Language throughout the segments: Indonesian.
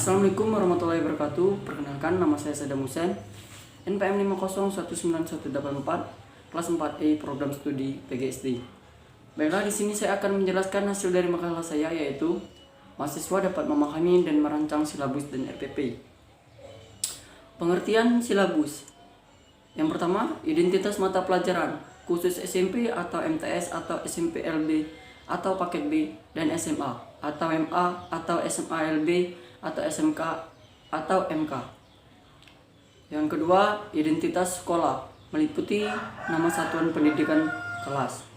Assalamualaikum warahmatullahi wabarakatuh. Perkenalkan, nama saya Saddam Hussein, NPM 5019184, kelas 4E, program studi PGSD. Baiklah, di sini saya akan menjelaskan hasil dari makalah saya, yaitu mahasiswa dapat memahami dan merancang silabus dan RPP. Pengertian silabus. Yang pertama, identitas mata pelajaran khusus SMP atau MTS atau SMP LB atau paket B dan SMA atau MA atau SMA LB atau SMK atau MK. Yang kedua, identitas sekolah meliputi nama satuan pendidikan kelas.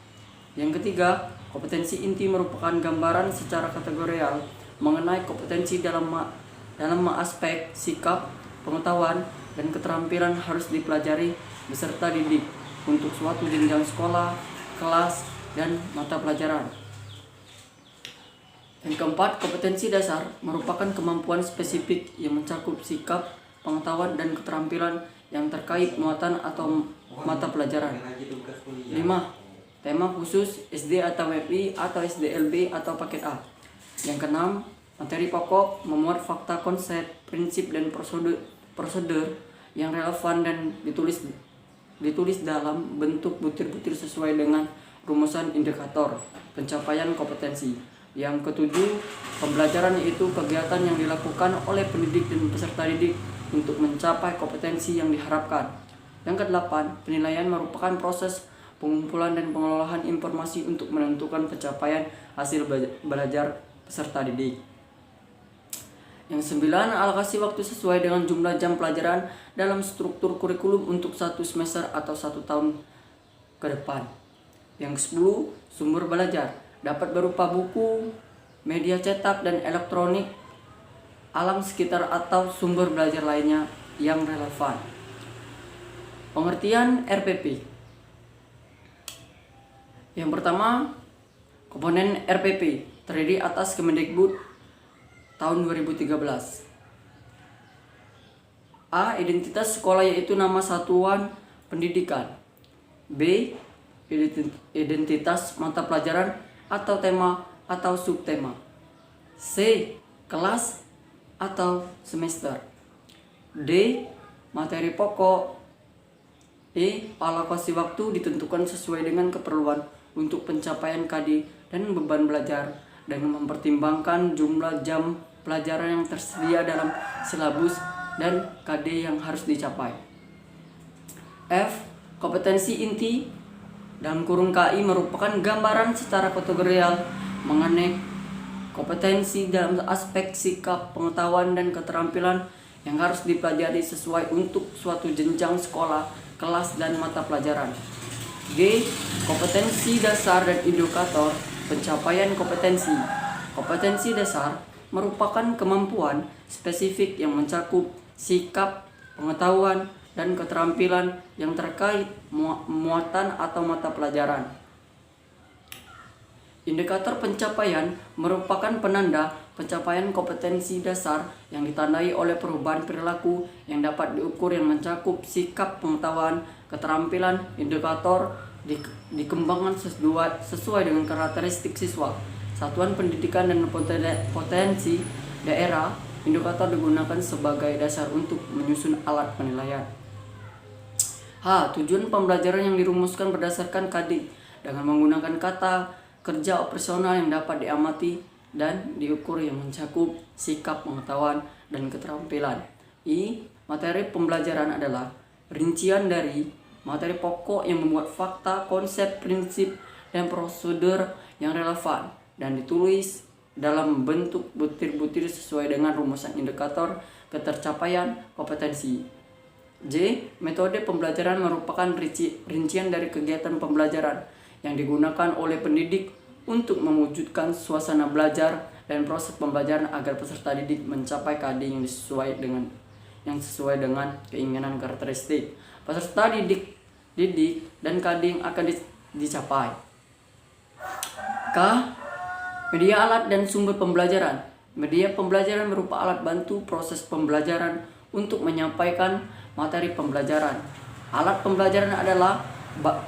Yang ketiga, kompetensi inti merupakan gambaran secara kategorial mengenai kompetensi dalam aspek sikap, pengetahuan, dan keterampilan harus dipelajari beserta didik untuk suatu jenjang sekolah, kelas, dan mata pelajaran. Yang keempat, kompetensi dasar merupakan kemampuan spesifik yang mencakup sikap, pengetahuan, dan keterampilan yang terkait muatan atau mata pelajaran. 5. Tema khusus SD atau MI atau SDLB atau paket A. Yang keenam, materi pokok memuat fakta, konsep, prinsip, dan prosedur yang relevan dan ditulis dalam bentuk butir-butir sesuai dengan rumusan indikator pencapaian kompetensi. Yang ketujuh, pembelajaran yaitu kegiatan yang dilakukan oleh pendidik dan peserta didik untuk mencapai kompetensi yang diharapkan. Yang kedelapan, penilaian merupakan proses pengumpulan dan pengelolaan informasi untuk menentukan pencapaian hasil belajar peserta didik. Yang 9, alokasi waktu sesuai dengan jumlah jam pelajaran dalam struktur kurikulum untuk 1 semester atau 1 tahun ke depan. Yang 10, sumber belajar dapat berupa buku, media cetak dan elektronik, alam sekitar atau sumber belajar lainnya yang relevan. Pengertian RPP. Yang pertama, komponen RPP terdiri atas Kemendikbud tahun 2013. A. Identitas sekolah yaitu nama satuan pendidikan. B. Identitas mata pelajaran atau tema atau subtema. C. Kelas atau semester. D. Materi pokok. E. Alokasi waktu ditentukan sesuai dengan keperluan untuk pencapaian KD dan beban belajar dengan mempertimbangkan jumlah jam pelajaran yang tersedia dalam silabus dan KD yang harus dicapai. F. Kompetensi inti dalam kurung KI merupakan gambaran secara kategorial mengenai kompetensi dalam aspek sikap, pengetahuan, dan keterampilan yang harus dipelajari sesuai untuk suatu jenjang sekolah, kelas, dan mata pelajaran. G. Kompetensi dasar dan indikator pencapaian kompetensi. Kompetensi dasar merupakan kemampuan spesifik yang mencakup sikap, pengetahuan, dan keterampilan yang terkait muatan atau mata pelajaran. Indikator pencapaian merupakan penanda pencapaian kompetensi dasar yang ditandai oleh perubahan perilaku yang dapat diukur yang mencakup sikap, pengetahuan, keterampilan. Indikator dikembangkan sesuai dengan karakteristik siswa, satuan pendidikan, dan potensi daerah. Indikator digunakan sebagai dasar untuk menyusun alat penilaian. H. Tujuan pembelajaran yang dirumuskan berdasarkan KD dengan menggunakan kata kerja operasional yang dapat diamati dan diukur yang mencakup sikap, pengetahuan, dan keterampilan. I. Materi pembelajaran adalah rincian dari materi pokok yang memuat fakta, konsep, prinsip, dan prosedur yang relevan dan ditulis dalam bentuk butir-butir sesuai dengan rumusan indikator ketercapaian kompetensi. J. Metode pembelajaran merupakan rincian dari kegiatan pembelajaran yang digunakan oleh pendidik untuk mewujudkan suasana belajar dan proses pembelajaran agar peserta didik mencapai KD yang sesuai dengan keinginan karakteristik peserta didik dan KD yang akan dicapai. K. Media alat dan sumber pembelajaran. Media pembelajaran berupa alat bantu proses pembelajaran untuk menyampaikan materi pembelajaran. Alat pembelajaran adalah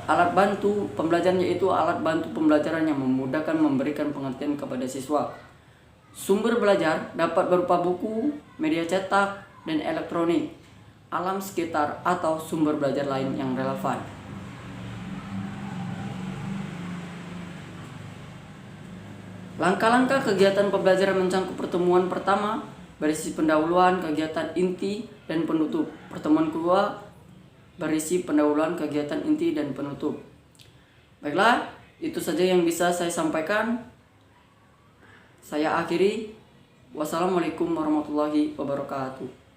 alat bantu pembelajaran, yaitu alat bantu pembelajaran yang memudahkan memberikan pengertian kepada siswa. Sumber belajar dapat berupa buku, media cetak, dan elektronik, alam sekitar, atau sumber belajar lain yang relevan. Langkah-langkah kegiatan pembelajaran mencangkup pertemuan pertama berisi pendahuluan, kegiatan inti, dan penutup. Pertemuan kedua berisi pendahuluan, kegiatan inti, dan penutup. Baiklah, itu saja yang bisa saya sampaikan. Saya akhiri. Wassalamualaikum warahmatullahi wabarakatuh.